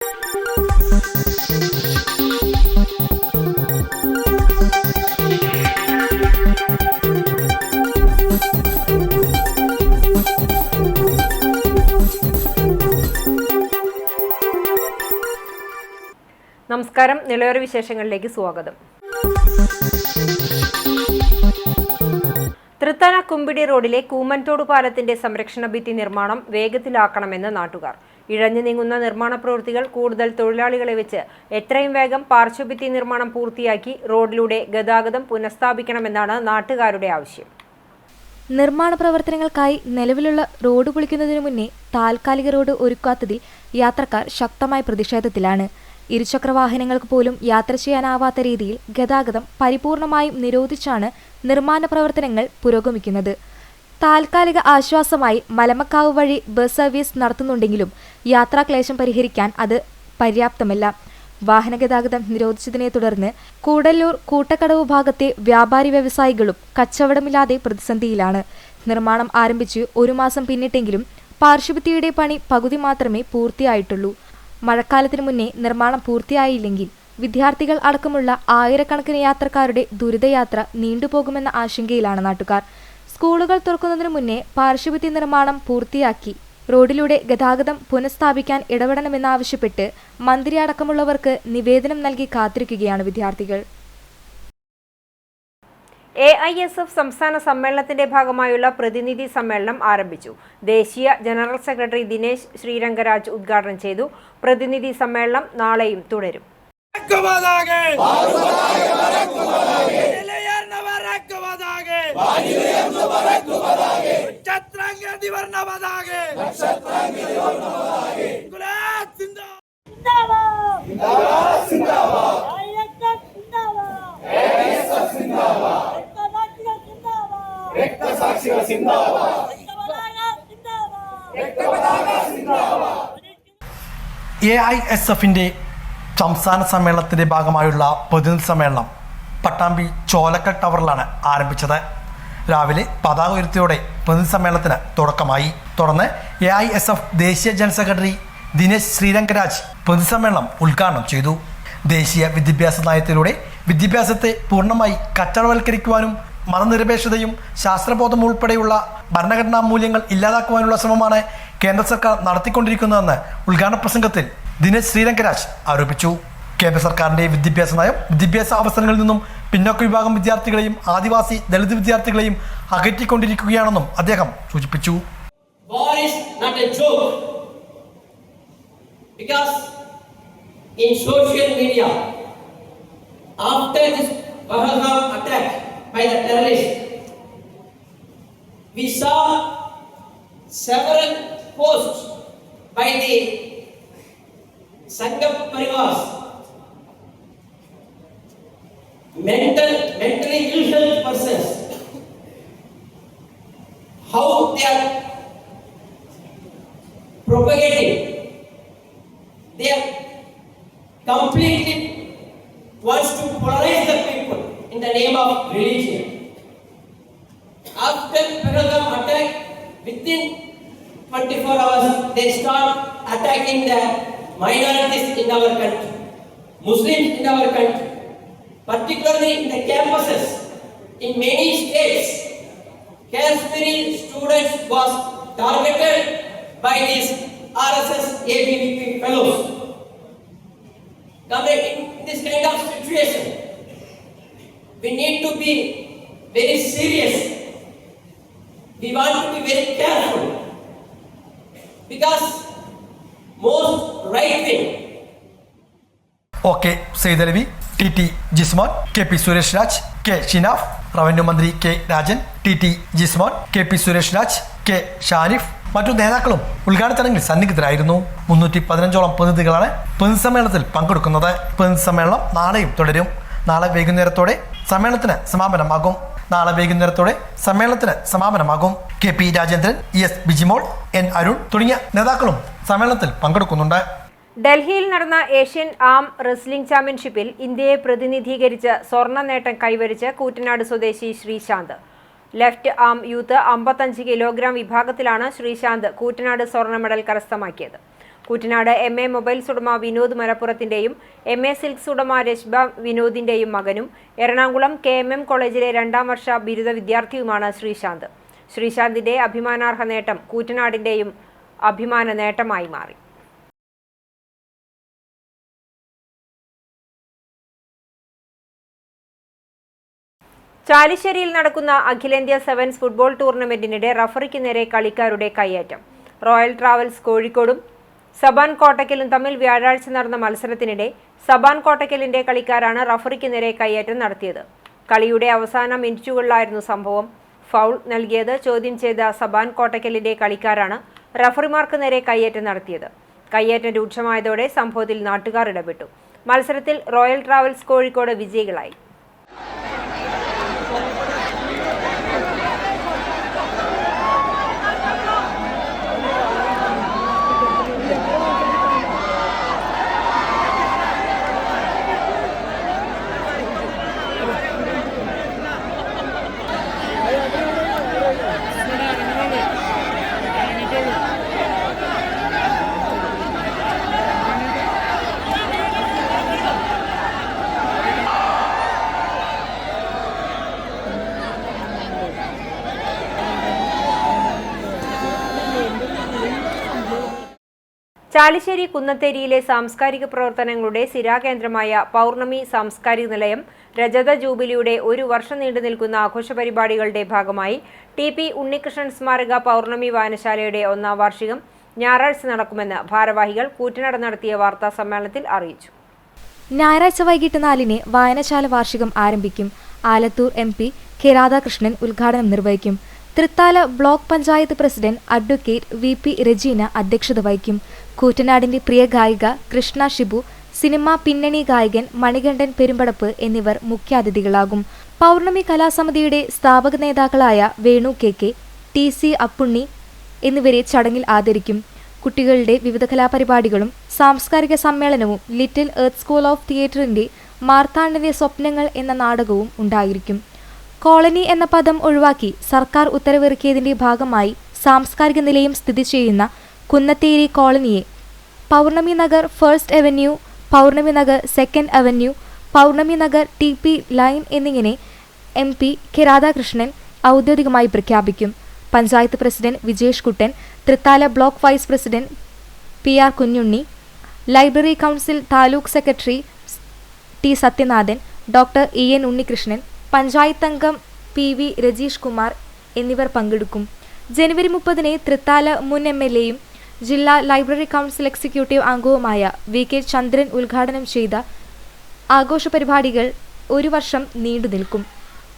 നമസ്കാരം, നിലയോര വിശേഷങ്ങളിലേക്ക് സ്വാഗതം. തൃത്താല കുമ്പിടി റോഡിലെ കൂമൻതോട് പാലത്തിന്റെ സംരക്ഷണ ഭിത്തി നിർമ്മാണം വേഗത്തിലാക്കണമെന്ന് നാട്ടുകാർ. ഇഴഞ്ഞു നീങ്ങുന്ന നിർമ്മാണ പ്രവൃത്തികൾ കൂടുതൽ തൊഴിലാളികളെ വെച്ച് എത്രയും വേഗം പാർശ്വഭിത്തി നിർമ്മാണം പൂർത്തിയാക്കി റോഡിലൂടെ ഗതാഗതം പുനഃസ്ഥാപിക്കണമെന്നാണ് നാട്ടുകാരുടെ ആവശ്യം. നിർമ്മാണ പ്രവർത്തനങ്ങൾക്കായി നിലവിലുള്ള റോഡ് പൊളിക്കുന്നതിനു മുന്നേ താൽക്കാലിക റോഡ് ഒരുക്കാത്തതിൽ യാത്രക്കാർ ശക്തമായ പ്രതിഷേധത്തിലാണ്. ഇരുചക്രവാഹനങ്ങൾക്ക് പോലും യാത്ര ചെയ്യാനാവാത്ത രീതിയിൽ ഗതാഗതം പരിപൂർണമായും നിരോധിച്ചാണ് നിർമ്മാണ പ്രവർത്തനങ്ങൾ പുരോഗമിക്കുന്നത്. താൽക്കാലിക ആശ്വാസമായി മലമക്കാവ് വഴി ബസ് സർവീസ് നടത്തുന്നുണ്ടെങ്കിലും യാത്രാക്ലേശം പരിഹരിക്കാൻ അത് പര്യാപ്തമല്ല. വാഹന ഗതാഗതം നിരോധിച്ചതിനെ തുടർന്ന് കൂടല്ലൂർ കൂട്ടക്കടവ് ഭാഗത്തെ വ്യാപാരി വ്യവസായികളും കച്ചവടമില്ലാതെ പ്രതിസന്ധിയിലാണ്. നിർമ്മാണം ആരംഭിച്ച് 1 മാസം പിന്നിട്ടെങ്കിലും പാർശ്വഭിത്തിയുടെ പണി പകുതി മാത്രമേ പൂർത്തിയായിട്ടുള്ളൂ. മഴക്കാലത്തിനു മുന്നേ നിർമ്മാണം പൂർത്തിയായില്ലെങ്കിൽ വിദ്യാർത്ഥികൾ അടക്കമുള്ള ആയിരക്കണക്കിന് യാത്രക്കാരുടെ ദുരിതയാത്ര നീണ്ടുപോകുമെന്ന ആശങ്കയിലാണ് നാട്ടുകാർ. സ്കൂളുകൾ തുറക്കുന്നതിനു മുന്നേ പാർശ്വഭിത്തി നിർമ്മാണം പൂർത്തിയാക്കി റോഡിലൂടെ ഗതാഗതം പുനഃസ്ഥാപിക്കാൻ ഇടപെടണമെന്നാവശ്യപ്പെട്ട് മന്ത്രി അടക്കമുള്ളവർക്ക് നിവേദനം നൽകി കാത്തിരിക്കുകയാണ് വിദ്യാർത്ഥികൾ. AISF സംസ്ഥാന സമ്മേളനത്തിന്റെ ഭാഗമായുള്ള പ്രതിനിധി സമ്മേളനം ആരംഭിച്ചു. ദേശീയ ജനറൽ സെക്രട്ടറി ദിനേശ് ശ്രീരംഗരാജ് ഉദ്ഘാടനം ചെയ്തു. പ്രതിനിധി സമ്മേളനം നാളെയും തുടരും. AISFന്റെ സംസ്ഥാന സമ്മേളനത്തിന്റെ ഭാഗമായുള്ള പ്രതിനിധി സമ്മേളനം പട്ടാമ്പി ചോലക്കൽ ടവറിലാണ് ആരംഭിച്ചത്. രാവിലെ പതാക ഉയർത്തിയോടെ പ്രതിനിധി സമ്മേളനത്തിന് തുടക്കമായി. തുടർന്ന് AISF ദേശീയ ജനറൽ സെക്രട്ടറി ദിനേശ് ശ്രീരംഗരാജ് പ്രതിനിധി സമ്മേളനം ഉദ്ഘാടനം ചെയ്തു. ദേശീയ വിദ്യാഭ്യാസ നയത്തിലൂടെ വിദ്യാഭ്യാസത്തെ പൂർണ്ണമായി കച്ചവടവൽക്കരിക്കുവാനും മതനിരപേക്ഷതയും ശാസ്ത്രബോധം ഉൾപ്പെടെയുള്ള ഭരണഘടനാ മൂല്യങ്ങൾ ഇല്ലാതാക്കുവാനുള്ള ശ്രമമാണ് കേന്ദ്ര സർക്കാർ നടത്തിക്കൊണ്ടിരിക്കുന്നതെന്ന് ഉദ്ഘാടന പ്രസംഗത്തിൽ ദിനേശ് ശ്രീരംഗരാജ് ആരോപിച്ചു. കേന്ദ്ര സർക്കാരിന്റെ വിദ്യാഭ്യാസ നയം വിദ്യാഭ്യാസ അവസരങ്ങളിൽ നിന്നും പിന്നോക്ക വിഭാഗം വിദ്യാർത്ഥികളെയും ആദിവാസി ദളിത് വിദ്യാർത്ഥികളെയും അകറ്റിക്കൊണ്ടിരിക്കുകയാണെന്നും അദ്ദേഹം സൂചിപ്പിച്ചു. In social media, after this Pahalgam attack by the terrorists, we saw several posts by the Sangha Parivars, mentally ill health persons, how they are propagating. They are completely wants to polarize the people in the name of religion. After Pahalgam attack, within 24 hours, they start attacking the minorities in our country, Muslims in our country, particularly in the campuses. In many states, Kashmiri students was targeted by these RSS ABVP fellows. Now, in this kind of situation, we need to be very serious. We want to be very careful because most right wing. OK Saidalavi, TT Jisman, KP Suresh Raj, K Shinaf, revenue മന്ത്രി K Rajan, TT Jismon, KP Suresh Raj, K Shanif മറ്റു നേതാക്കളും ഉദ്ഘാടന ചടങ്ങിൽ സന്നിഹിതരായിരുന്നു. 315ഓളം പ്രതിനിധികളാണ് പ്രതിനിധി സമ്മേളനത്തിൽ പങ്കെടുക്കുന്നത്. പ്രതിനിധി സമ്മേളനം നാളെയും തുടരും. നാളെ വൈകുന്നേരത്തോടെ സമ്മേളനത്തിന് സമാപനമാകും. KP Rajendran, ES Bijimol, N Arun തുടങ്ങിയ നേതാക്കളും സമ്മേളനത്തിൽ പങ്കെടുക്കുന്നുണ്ട്. ഡൽഹിയിൽ നടന്ന ഏഷ്യൻ ആം റെസ്ലിംഗ് ചാമ്പ്യൻഷിപ്പിൽ ഇന്ത്യയെ പ്രതിനിധീകരിച്ച് സ്വർണ്ണ നേട്ടം കൈവരിച്ച് കൂറ്റനാട് സ്വദേശി Sreesanth. Left arm youth 55 kilogram വിഭാഗത്തിലാണ് ശ്രീശാന്ത് കൂറ്റനാട് സ്വർണ്ണ മെഡൽ കരസ്ഥമാക്കിയത്. കൂറ്റനാട് MA മൊബൈൽസ് ഉടമ വിനോദ് മലപ്പുറത്തിന്റെയും MA സിൽക്സ് ഉടമ രശ്ബ വിനോദിന്റെയും മകനും എറണാകുളം KMM കോളേജിലെ 2ാം വർഷ ബിരുദ വിദ്യാർത്ഥിയുമാണ് ശ്രീശാന്ത്. ശ്രീശാന്തിന്റെ അഭിമാനാർഹ നേട്ടം കൂറ്റനാടിന്റെയും അഭിമാന നേട്ടമായി മാറി. ചാലിശ്ശേരിയിൽ നടക്കുന്ന അഖിലേന്ത്യാ സെവൻസ് ഫുട്ബോൾ ടൂർണമെന്റിനിടെ റഫറിക്ക് നേരെ കളിക്കാരുടെ കയ്യേറ്റം. റോയൽ ട്രാവൽസ് കോഴിക്കോടും സബാൻ കോട്ടക്കലും തമ്മിൽ വ്യാഴാഴ്ച നടന്ന മത്സരത്തിനിടെ സബാൻ കോട്ടക്കലിന്റെ കളിക്കാരാണ് റഫറിക്ക് നേരെ കയ്യേറ്റം നടത്തിയത്. കളിയുടെ അവസാന മിനിറ്റുകളിലായിരുന്നു സംഭവം. ഫൗൾ നൽകിയത് ചോദ്യം ചെയ്ത സബാൻ കോട്ടക്കലിന്റെ കളിക്കാരാണ് റഫറിമാർക്ക് നേരെ കയ്യേറ്റം നടത്തിയത്. കയ്യേറ്റം രൂക്ഷമായതോടെ സംഭവത്തിൽ നാട്ടുകാർ ഇടപെട്ടു. മത്സരത്തിൽ റോയൽ ട്രാവൽസ് കോഴിക്കോട് വിജയികളായി. ചാലിശ്ശേരി കുന്നത്തേരിയിലെ സാംസ്കാരിക പ്രവർത്തനങ്ങളുടെ സിരാകേന്ദ്രമായ പൗർണമി സാംസ്കാരിക നിലയം രജത ജൂബിലിയുടെ 1 വർഷം നീണ്ടു നിൽക്കുന്ന ആഘോഷ പരിപാടികളുടെ ഭാഗമായി TP ഉണ്ണികൃഷ്ണൻ സ്മാരക പൗർണമി വായനശാലയുടെ 1ാം വാർഷികം ഞായറാഴ്ച നടക്കുമെന്ന് ഭാരവാഹികൾ കൂറ്റനാട് നടത്തിയ വാർത്താ സമ്മേളനത്തിൽ അറിയിച്ചു. ഞായറാഴ്ച വൈകിട്ട് 4-ന് വായനശാല വാർഷികം ആരംഭിക്കും. ആലത്തൂർ MP K രാധാകൃഷ്ണൻ ഉദ്ഘാടനം നിർവഹിക്കും. Thrithala block panchayat president advocate VP Rajeena അധ്യക്ഷത വഹിക്കും. കൂറ്റനാടിന്റെ പ്രിയ ഗായിക കൃഷ്ണ ഷിബു, സിനിമാ പിന്നണി ഗായകൻ മണികണ്ഠൻ പെരുമ്പടപ്പ് എന്നിവർ മുഖ്യാതിഥികളാകും. പൗർണമി കലാസമിതിയുടെ സ്ഥാപക നേതാക്കളായ വേണു KK, TC അപ്പുണ്ണി എന്നിവരെ ചടങ്ങിൽ ആദരിക്കും. കുട്ടികളുടെ വിവിധ കലാപരിപാടികളും സാംസ്കാരിക സമ്മേളനവും ലിറ്റിൽ എർത്ത് സ്കൂൾ ഓഫ് തിയേറ്ററിന്റെ മാർത്താണ്ഡന്റെ സ്വപ്നങ്ങൾ എന്ന നാടകവും ഉണ്ടായിരിക്കും. കോളനി എന്ന പദം ഒഴിവാക്കി സർക്കാർ ഉത്തരവിറക്കിയതിന്റെ ഭാഗമായി സാംസ്കാരിക നിലയം സ്ഥിതി ചെയ്യുന്ന കുന്നത്തേരി കോളനിയെ Pournami Nagar first avenue, Pournami Nagar second avenue, Pournami Nagar TP line എന്നിങ്ങനെ MP K രാധാകൃഷ്ണൻ ഔദ്യോഗികമായി പ്രഖ്യാപിക്കും. Panchayat president Vijesh Kuttan, Thrithala block vice president PR Kunhunni, library council taluk secretary T Sathyanathan, doctor EN Unnikrishnan, panchayat അംഗം PV രജീഷ് കുമാർ എന്നിവർ പങ്കെടുക്കും. ജനുവരി 30-ന് തൃത്താല മുൻ MLAയും ജില്ലാ ലൈബ്രറി കൗൺസിൽ എക്സിക്യൂട്ടീവ് അംഗവുമായ VK ചന്ദ്രൻ ഉദ്ഘാടനം ചെയ്ത ആഘോഷ പരിപാടികൾ 1 വർഷം നീണ്ടു നിൽക്കും.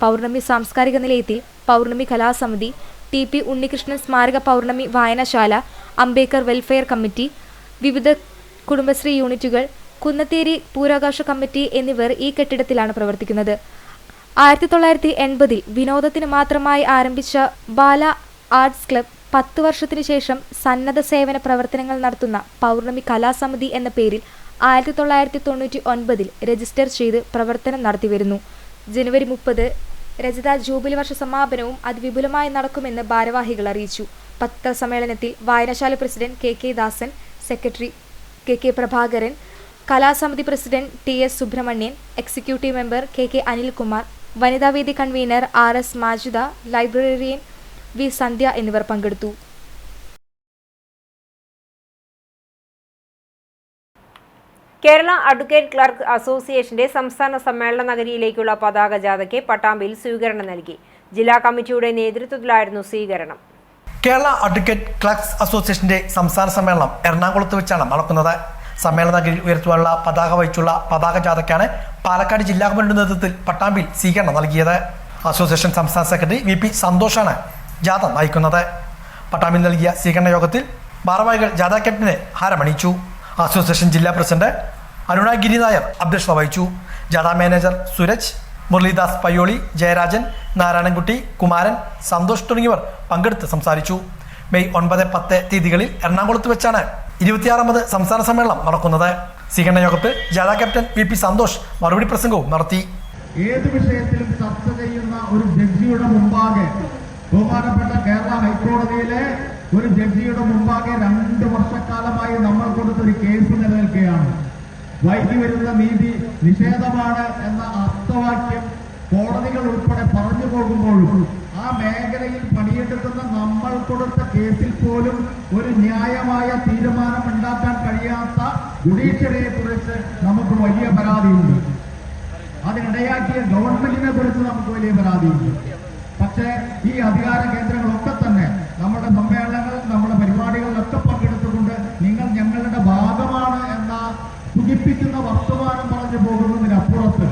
പൗർണമി സാംസ്കാരിക നിലയത്തിൽ പൗർണമി കലാസമിതി, TP ഉണ്ണികൃഷ്ണൻ സ്മാരക പൗർണമി വായനശാല, അംബേദ്കർ വെൽഫെയർ കമ്മിറ്റി, വിവിധ കുടുംബശ്രീ യൂണിറ്റുകൾ, കുന്നത്തേരി പൂരാകാശ കമ്മിറ്റി എന്നിവർ ഈ കെട്ടിടത്തിലാണ് പ്രവർത്തിക്കുന്നത്. 1980-ൽ വിനോദത്തിന് മാത്രമായി ആരംഭിച്ച ബാല ആർട്സ് ക്ലബ് 10 വർഷത്തിനു ശേഷം സന്നദ്ധ സേവന പ്രവർത്തനങ്ങൾ നടത്തുന്ന പൗർണമി കലാസമിതി എന്ന പേരിൽ 1999-ൽ രജിസ്റ്റർ ചെയ്ത് പ്രവർത്തനം നടത്തിവരുന്നു. ജനുവരി 30 രജത ജൂബിലി വർഷ സമാപനവും അതിവിപുലമായി നടക്കുമെന്ന് ഭാരവാഹികൾ അറിയിച്ചു. പത്രസമ്മേളനത്തിൽ വായനശാല president KK Dasan, secretary KK Prabhakaran, കലാസമിതി president TS Subramanian, executive member KK Anilkumar, വനിതാവേദി convener RS Majida, librarian V Sandhya എന്നിവർ പങ്കെടുത്തു. കേരള അഡ്വക്കേറ്റ് ക്ലർക്ക് അസോസിയേഷന്റെ സംസ്ഥാന സമ്മേളന നഗരിയിലേക്കുള്ള പതാക ജാഥയ്ക്ക് പട്ടാമ്പിയിൽ സ്വീകരണം നൽകി. ജില്ലാ കമ്മിറ്റിയുടെ നേതൃത്വത്തിലായിരുന്നു സ്വീകരണം. കേരള അഡ്വക്കേറ്റ് ക്ലർക്സ് അസോസിയേഷന്റെ സംസ്ഥാന സമ്മേളനം എറണാകുളത്ത് വെച്ചാണ് നടക്കുന്നത്. സമ്മേളന നഗരിയിൽ ഉയർത്തുവാനുള്ള പതാക വഹിച്ചുള്ള പതാക ജാഥയ്ക്കാണ് പാലക്കാട് ജില്ലാ കമ്മിറ്റിയുടെ നേതൃത്വത്തിൽ പട്ടാമ്പിയിൽ സ്വീകരണം നൽകിയത്. അസോസിയേഷൻ സംസ്ഥാന സെക്രട്ടറി VP സന്തോഷാണ് ജാഥ നയിക്കുന്നത്. പട്ടാമ്പിയിൽ നൽകിയ സ്വീകരണ യോഗത്തിൽ ഭാരവാഹികൾ ജാഥ ക്യാപ്റ്റനെ ഹാരമണിയിച്ചു. അസോസിയേഷൻ ജില്ലാ പ്രസിഡന്റ് അരുണ ഗിരി നായർ അധ്യക്ഷത വഹിച്ചു. ജാഥ മാനേജർ സുരജ്, മുരളീദാസ് പയ്യോളി, ജയരാജൻ, നാരായണൻകുട്ടി, കുമാരൻ, സന്തോഷ് തുടങ്ങിയവർ പങ്കെടുത്ത് സംസാരിച്ചു. മെയ് 9, 10 തീയതികളിൽ എറണാകുളത്ത് വെച്ചാണ് 26ാമത് സംസ്ഥാന സമ്മേളനം നടക്കുന്നത്. സ്വീകരണ യോഗത്തിൽ ജാഥ ക്യാപ്റ്റൻ VP സന്തോഷ് മറുപടി പ്രസംഗവും നടത്തി. ഏത് വിഷയത്തിലും ചർച്ച ചെയ്യുന്ന ഒരു ജഡ്ജിയുടെ മുമ്പാകെ ബഹുമാനപ്പെട്ട കേരള ഹൈക്കോടതിയിലെ ഒരു ജഡ്ജിയുടെ മുമ്പാകെ 2 വർഷക്കാലമായി നമ്മൾ കൊടുത്തൊരു കേസ് നിലനിൽക്കുകയാണ്. വൈകി വരുന്ന നീതി നിഷേധമാണ് എന്ന അർത്ഥവാക്യം കോടതികൾ ഉൾപ്പെടെ പറഞ്ഞു പോകുമ്പോഴും ആ മേഖലയിൽ പണിയെടുക്കുന്ന നമ്മൾ കൊടുത്ത കേസിൽ പോലും ഒരു ന്യായമായ തീരുമാനം ഉണ്ടാക്കാൻ കഴിയാത്ത ജുഡീഷ്യറിയെ കുറിച്ച് നമുക്ക് വലിയ പരാതിയുണ്ട്. അതിനിടയാക്കിയ ഗവൺമെന്റിനെ കുറിച്ച് നമുക്ക് വലിയ പരാതിയുണ്ട്. പക്ഷേ ഈ അധികാര കേന്ദ്രങ്ങളൊക്കെ തന്നെ നമ്മുടെ സമ്മേളനങ്ങൾ, നമ്മുടെ പരിപാടികളിലൊക്കെ പങ്കെടുത്തുകൊണ്ട് നിങ്ങൾ ഞങ്ങളുടെ ഭാഗമാണ് എന്ന സൂചിപ്പിക്കുന്ന വർത്തമാനം പറഞ്ഞു പോകുന്നതിനപ്പുറത്ത്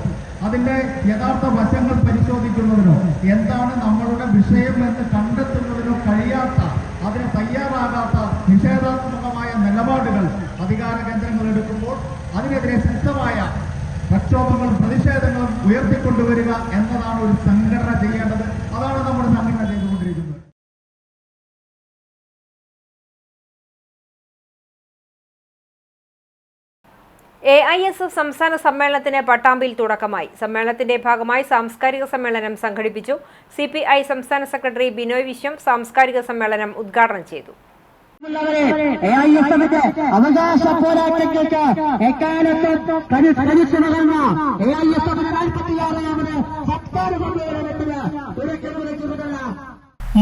അതിന്റെ യഥാർത്ഥ വശങ്ങൾ പരിശോധിക്കുന്നതിനോ എന്താണ് നമ്മളുടെ വിഷയം എന്ന് കണ്ടെത്തുന്നതിനോ കഴിയാത്ത, അതിന് തയ്യാറാകാത്ത നിഷേധാത്മകമായ നിലപാടുകൾ അധികാര കേന്ദ്രങ്ങൾ എടുക്കുമ്പോൾ അതിനെതിരെ ശക്തമായ പ്രക്ഷോഭങ്ങളും പ്രതിഷേധങ്ങളും ഉയർത്തിക്കൊണ്ടുവരിക എന്നതാണ് ഒരു സംഘടന ചെയ്യേണ്ടത്. അതാണ് നമ്മുടെ സംഘടന ചെയ്തുകൊണ്ടിരിക്കുന്നത്. AISF സംസ്ഥാന സമ്മേളനത്തിന് പട്ടാമ്പിയിൽ തുടക്കമായി. സമ്മേളനത്തിന്റെ ഭാഗമായി സാംസ്കാരിക സമ്മേളനം സംഘടിപ്പിച്ചു. CPI സംസ്ഥാന സെക്രട്ടറി ബിനോയ് വിശ്വം സാംസ്കാരിക സമ്മേളനം ഉദ്ഘാടനം ചെയ്തു. അവകാശ പോരാട്ടങ്ങൾക്ക് എക്കാലത്ത് പരിശ്രമകർന്ന AISFന്റെ 46ാമത് സംസ്ഥാന സമ്മേളനത്തിന് തുടക്കമിടുന്നതല്ല.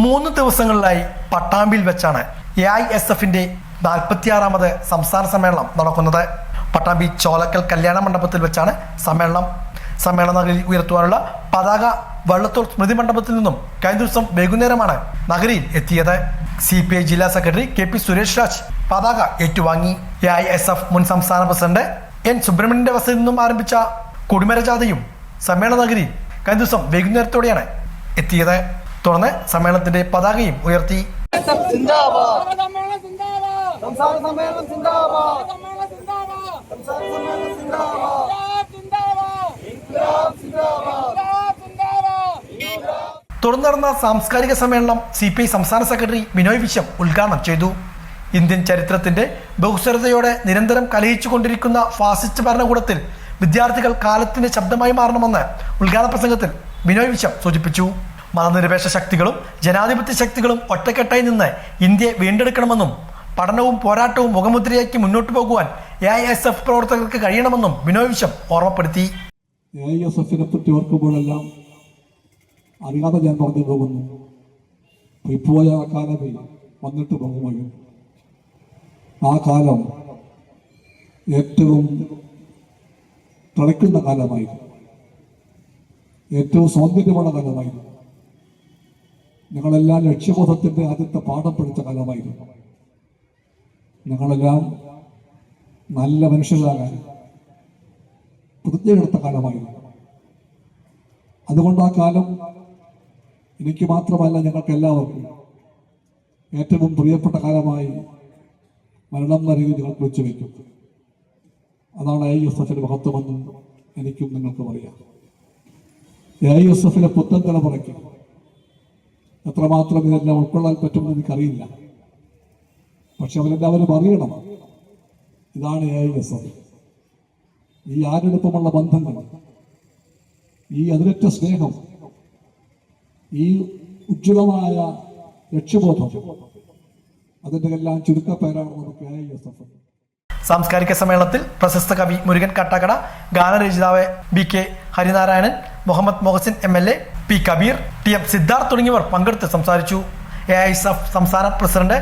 3 ദിവസങ്ങളിലായി പട്ടാമ്പിയിൽ വെച്ചാണ് AISFന്റെ 46ാമത് സംസ്ഥാന സമ്മേളനം നടക്കുന്നത്. പട്ടാമ്പി ചോലക്കൽ കല്യാണ മണ്ഡപത്തിൽ വെച്ചാണ് സമ്മേളന നഗരിയിൽ ഉയർത്തുവാനുള്ള പതാക വള്ളത്തോൾ സ്മൃതി മണ്ഡപത്തിൽ നിന്നും കഴിഞ്ഞ ദിവസം വൈകുന്നേരമാണ് നഗരിയിൽ എത്തിയത്. CPI ജില്ലാ സെക്രട്ടറി KP സുരേഷ് രാജ് പതാക ഏറ്റുവാങ്ങി. AISF മുൻ സംസ്ഥാന പ്രസിഡന്റ് N സുബ്രഹ്മണ്യന്റെ വസതിയിൽ നിന്നും ആരംഭിച്ച കൊടിമര ജാഥയും സമ്മേളന നഗരിയിൽ കഴിഞ്ഞ ദിവസം വൈകുന്നേരത്തോടെയാണ് എത്തിയത്. തുടർന്ന് സമ്മേളനത്തിന്റെ പതാകയും ഉയർത്തി. തുടർന്ന് നടന്ന സാംസ്കാരിക സമ്മേളനം CPI സംസ്ഥാന സെക്രട്ടറി ബിനോയ് വിശ്വം ഉദ്ഘാടനം ചെയ്തു. ഇന്ത്യൻ ചരിത്രത്തിന്റെ ബഹുസ്വരതയോടെ നിരന്തരം കലഹിച്ചുകൊണ്ടിരിക്കുന്ന ഫാസിസ്റ്റ് ഭരണകൂടത്തിൽ വിദ്യാർത്ഥികൾ കാലത്തിന്റെ ശബ്ദമായി മാറണമെന്ന് ഉദ്ഘാടന പ്രസംഗത്തിൽ ബിനോയ് വിശ്വം സൂചിപ്പിച്ചു. മതനിരപേക്ഷ ശക്തികളും ജനാധിപത്യ ശക്തികളും ഒറ്റക്കെട്ടായി നിന്ന് ഇന്ത്യയെ വീണ്ടെടുക്കണമെന്നും പഠനവും പോരാട്ടവും മുഖമുദ്രയാക്കി മുന്നോട്ട് പോകുവാൻ AISF പ്രവർത്തകർക്ക് കഴിയണമെന്നും ബിനോയ് വിശ്വം ഓർമ്മപ്പെടുത്തി. AISFനെ പറ്റി ഓർക്കുമ്പോഴെല്ലാം അറിയാതെ ഞാൻ പറഞ്ഞു പോകുന്നു, പോയ ആ കാലമേ വന്നിട്ട് പോകുമോ. ആ കാലം ഏറ്റവും തിളയ്ക്കുന്ന കാലമായിരുന്നു, ഏറ്റവും സൗന്ദര്യമുള്ള കാലമായിരുന്നു. ഞങ്ങളെല്ലാം ലക്ഷ്യബോധത്തിന്റെ ആദ്യത്തെ പാഠം പഠിച്ച കാലമായിരുന്നു. ഞങ്ങളെല്ലാം നല്ല മനുഷ്യരാകാൻ പ്രതിജ്ഞയെടുത്ത കാലമായിരുന്നു. അതുകൊണ്ട് ആ കാലം എനിക്ക് മാത്രമല്ല ഞങ്ങൾക്ക് എല്ലാവർക്കും ഏറ്റവും പ്രിയപ്പെട്ട കാലമായി മരണം വരെ ഞങ്ങൾക്ക് വെച്ചുവെക്കും. അതാണ് AISFന്റെ മഹത്വമെന്ന് എനിക്കും നിങ്ങൾക്കും അറിയാം. AISFലെ പുത്തൻ തലമുറയ്ക്ക് എത്രമാത്രം ഇതെല്ലാം ഉൾക്കൊള്ളാൻ പറ്റുമെന്ന് എനിക്കറിയില്ല. പക്ഷെ അവരെല്ലാവരും അറിയണം, ഇതാണ് AISF. ഈ ആരെടുപ്പമുള്ള ബന്ധങ്ങൾ, ഈ അതിരറ്റ സ്നേഹം, ഈ ഉജ്ജ്വലമായ ലക്ഷ്യബോധം, അതിൻ്റെ എല്ലാം ചുരുക്കപ്പേരാണ് നമുക്ക് AISF. സാംസ്കാരിക സമ്മേളനത്തിൽ പ്രശസ്ത കവി മുരുകൻ കാട്ടാക്കട, ഗാനരചയിതാവ് BK Harinarayanan, Muhammad Mohsin MLA, P Kabir, TM Siddharth തുടങ്ങിയവർ പങ്കെടുത്ത് സംസാരിച്ചു. AISF സംസ്ഥാന പ്രസിഡന്റ്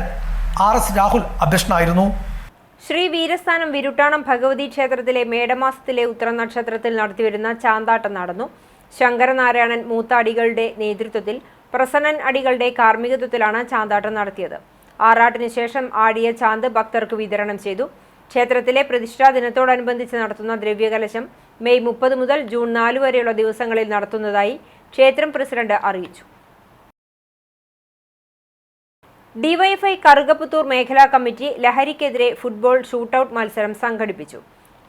RS രാഹുൽ അധ്യക്ഷനായിരുന്നു. ശ്രീ വീരസ്ഥാനം വിരുട്ടാണം ഭഗവതി ക്ഷേത്രത്തിലെ മേടമാസത്തിലെ ഉത്തരനക്ഷത്രത്തിൽ നടത്തിവരുന്ന ചാന്താട്ടം നടന്നു. ശങ്കരനാരായണൻ മൂത്ത അടികളുടെ നേതൃത്വത്തിൽ പ്രസന്നൻ അടികളുടെ കാർമ്മികത്വത്തിലാണ് ചാന്താട്ടം നടത്തിയത്. ആറാട്ടിന് ശേഷം ആടിയ ചാന്ത് ഭക്തർക്ക് വിതരണം ചെയ്തു. ക്ഷേത്രത്തിലെ പ്രതിഷ്ഠാ ദിനത്തോടനുബന്ധിച്ച് നടത്തുന്ന ദ്രവ്യകലശം മെയ് 30 മുതൽ ജൂൺ 4 വരെയുള്ള ദിവസങ്ങളിൽ നടത്തുന്നതായി ക്ഷേത്രം പ്രസിഡന്റ് അറിയിച്ചു. DYFI കറുകപ്പുത്തൂർ മേഖലാ കമ്മിറ്റി ലഹരിക്കെതിരെ ഫുട്ബോൾ ഷൂട്ടൌട്ട് മത്സരം സംഘടിപ്പിച്ചു.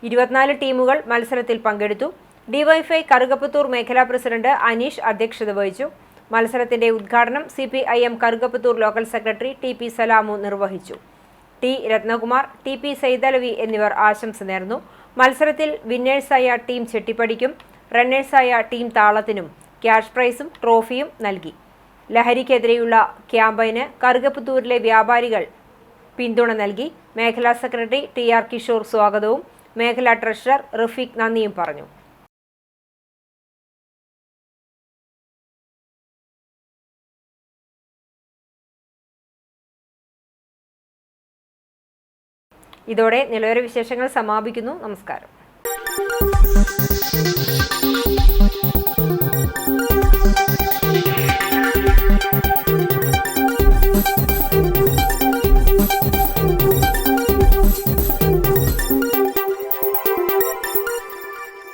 24 ടീമുകൾ മത്സരത്തിൽ പങ്കെടുത്തു. DYFI കറുകപ്പുത്തൂർ മേഖലാ പ്രസിഡന്റ് അനീഷ് അധ്യക്ഷത വഹിച്ചു. മത്സരത്തിന്റെ ഉദ്ഘാടനം CPIM Karukaputhur local secretary TP സലാമു നിർവഹിച്ചു. T രത്നകുമാർ, TP സൈദലവി എന്നിവർ ആശംസ നേർന്നു. മത്സരത്തിൽ വിന്നേഴ്സായ ടീം ചെട്ടിപ്പടിക്കും റണ്ണേഴ്സായ ടീം താളത്തിനും ക്യാഷ് പ്രൈസും ട്രോഫിയും നൽകി. ലഹരിക്കെതിരെയുള്ള ക്യാമ്പയിന് കറുകപ്പുത്തൂരിലെ വ്യാപാരികൾ പിന്തുണ നൽകി. മേഖലാ സെക്രട്ടറി TR കിഷോർ സ്വാഗതവും മേഖലാ ട്രഷറർ റഫീഖ് നന്ദിയും പറഞ്ഞു. ഇതോടെ നിലവര വിശേഷങ്ങൾ സമാപിക്കുന്നു. നമസ്കാരം.